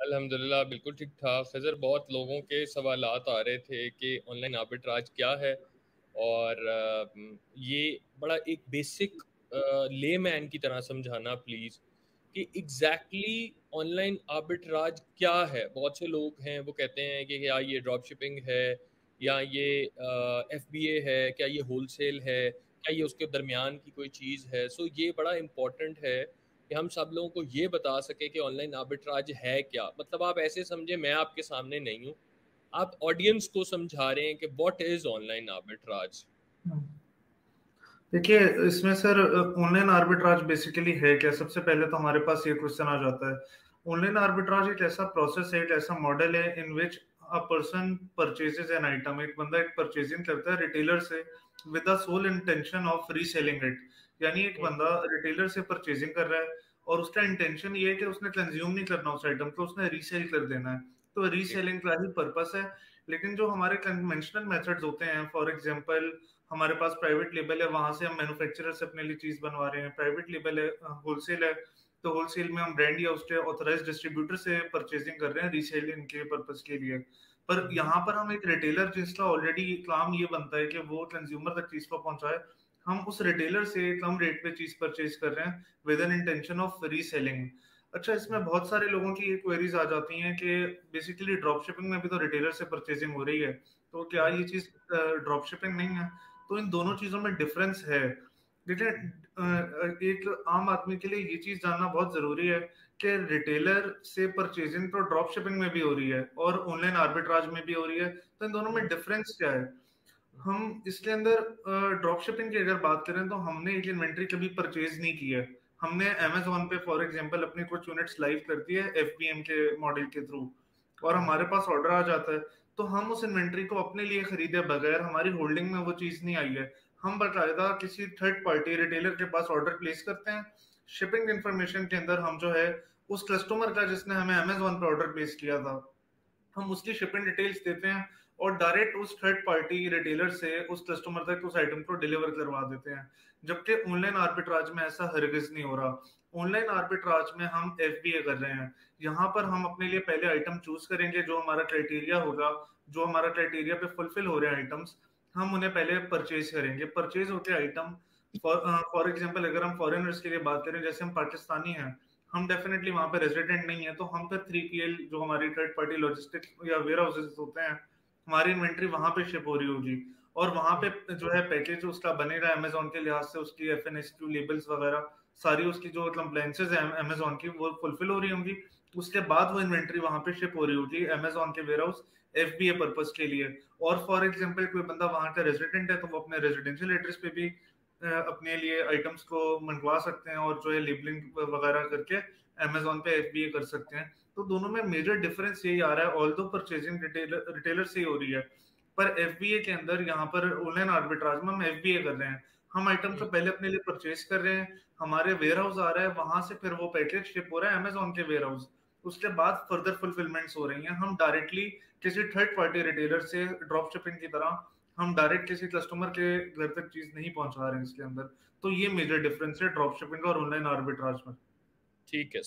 अल्हम्दुलिल्लाह बिल्कुल ठीक-ठाक। खज़र बहुत लोगों के सवालात आ रहे थे कि ऑनलाइन आर्बिट्राज क्या है? और ये बड़ा एक बेसिक लेमैन की तरह समझाना प्लीज़ कि एग्ज़ैक्टली ऑनलाइन आर्बिट्राज क्या है? बहुत से लोग हैं वो कहते हैं कि या ये ड्रॉप शिपिंग है या ये एफबीए है, क्या ये होलसेल है, क्या ये उसके दरमियान की कोई चीज़ है? सो ये बड़ा इम्पोर्टेंट है कि हम सब लोगों को ये बता सकें कि ऑनलाइन आर्बिट्राज है क्या? मतलब आप ऐसे समझें मैं आपके सामने नहीं हूँ, आप ऑडियंस को समझा रहे हैं कि व्हाट इज़ ऑनलाइन आर्बिट्राज? देखिए, इसमें सर ऑनलाइन आर्बिट्राज बेसिकली है क्या? सबसे पहले तो हमारे पास ये क्वेश्चन आ जाता है। ऑनलाइन आर्बिट्राज एक ऐसा प्रोसेस है, एक ऐसा मॉडल है in which a person purchases an item. एक बंदा एक परचेजिंग करता है रिटेलर से with the sole intention of reselling it. यानी एक हुँ, बंदा रिटेलर से परचेजिंग कर रहा है और उसका इंटेंशन ये है कि उसने कंज्यूम नहीं करना उस आइटम को, उसने रीसेल कर देना है। तो ठीक, रीसेलिंग का ही पर्पस है। लेकिन जो हमारे कन्वेंशनल मेथड्स होते हैं, फॉर एग्जांपल हमारे पास प्राइवेट लेबल है, वहां से हम मैन्युफैक्चरर से अपने लिए चीज बनवा रहे हैं। प्राइवेट लेबल है, होलसेल है, तो होलसेल में हम ब्रांड या उसके ऑथराइज डिस्ट्रीब्यूटर से परचेजिंग कर रहे हैं रीसेलिंग के पर्पस के लिए। पर हुँ, यहाँ पर हम एक रिटेलर जिसका ऑलरेडी काम ये बनता है कि वो कंज्यूमर तक चीज को पहुंचाए, हम उस रिटेलर से कम रेट पे चीज परचेज कर रहे हैं with an intention of reselling. अच्छा, हुँ, इसमें बहुत सारे लोगों की ये क्वेरीज आ जाती हैं कि बेसिकली ड्रॉप शिपिंग में भी तो रिटेलर से परचेजिंग हो रही है, तो क्या हुँ, ये चीज ड्रॉप शिपिंग नहीं है? तो इन दोनों हुँ, चीजों में डिफरेंस है। देखिए, एक आम आदमी के लिए ये चीज जानना बहुत जरूरी है कि रिटेलर से परचेजिंग तो ड्रॉप शिपिंग में भी हो रही है और ऑनलाइन आर्बिट्राज में भी हो रही है, तो इन दोनों में हुँ, डिफरेंस क्या है? हुँ, हम इसके अंदर ड्रॉप शिपिंग की अगर बात करें तो हमने एक इन्वेंट्री कभी परचेज नहीं की है। हमने अमेजोन पे फॉर एग्जांपल अपनी कुछ यूनिट्स लाइव कर दी है एफबीएम के मॉडल के थ्रू, और हुँ, हमारे पास ऑर्डर आ जाता है। तो हम उस इन्वेंट्री को अपने लिए खरीदे बगैर, हमारी होल्डिंग में वो चीज नहीं आई है, हम बकायदा किसी थर्ड पार्टी रिटेलर के पास ऑर्डर प्लेस करते हैं। शिपिंग इंफॉर्मेशन के अंदर हम जो है उस कस्टमर का जिसने हमें अमेजोन पे ऑर्डर प्लेस किया था, हम उसकी शिपिंग डिटेल्स देते हैं और डायरेक्ट उस थर्ड पार्टी रिटेलर से उस कस्टमर तक उस आइटम को डिलीवर करवा देते हैं। जबकि ऑनलाइन आर्बिट्राज में ऐसा हरगिज नहीं हो रहा। ऑनलाइन आर्बिट्राज में हम एफबीए कर रहे हैं। यहाँ पर हम अपने लिए पहले आइटम चूज करेंगे, जो हमारा क्राइटेरिया होगा, जो हमारा क्राइटेरिया पे फुलफिल हो रहे हैं आइटम्स, हम उन्हें पहले परचेज करेंगे। परचेज होते आइटम, फॉर एग्जाम्पल अगर हम फॉरेनर्स के लिए बात करें, जैसे हम पाकिस्तानी हैं, हम डेफिनेटली वहां पे रेजिडेंट नहीं है, तो हम फिर 3PL जो हमारी थर्ड पार्टी लॉजिस्टिक्स या वेयर हाउसेस होते हैं, हमारी इन्वेंट्री वहां पे शिप हो रही होगी। और वहां हुँ, पे जो है पैकेज उसका बनेगा अमेजोन के लिहाज से, उसकी एफएनएसक्यू लेबल्स वगैरह सारी उसकी जो कंप्लायंसेस है अमेजोन की, वो फुलफिल हो रही होंगी। उसके बाद वो इन्वेंट्री वहां पे शिप हो रही होगी अमेजोन के वेयर हाउस एफबीए पर्पस के लिए। और फॉर एग्जाम्पल कोई बंदा वहां का रेजिडेंट है, तो वो अपने रेजिडेंशियल एड्रेस पे भी अपने लिए आइटम्स को मंगवा सकते हैं और जो है लेबलिंग वगैरह करके अमेजोन पे एफबीए कर सकते हैं। तो दोनों में मेजर डिफरेंस यही आ रहा है, ऑल दो परचेजिंग रिटेलर से ही हो रही है, पर एफबीए के अंदर यहाँ पर ऑनलाइन आर्बिट्राज में हम एफबीए कर रहे हैं। हम आइटम को हुँ, पहले अपने लिए परचेज कर रहे हैं, हमारे वेयर हाउस आ रहा है, वहां से फिर वो पैकेज शिप हो रहा है अमेजोन के वेयर हाउस। उसके बाद फर्दर फुलफिलमेंट्स हो रही हैं। हम डायरेक्टली किसी थर्ड पार्टी रिटेलर से ड्रॉप शिपिंग की तरह हम डायरेक्ट किसी कस्टमर के घर तक चीज नहीं पहुंचा रहे हैं इसके अंदर। तो ये मेजर डिफरेंस है ड्रॉप शिपिंग और ऑनलाइन आर्बिट्राज में। ठीक है।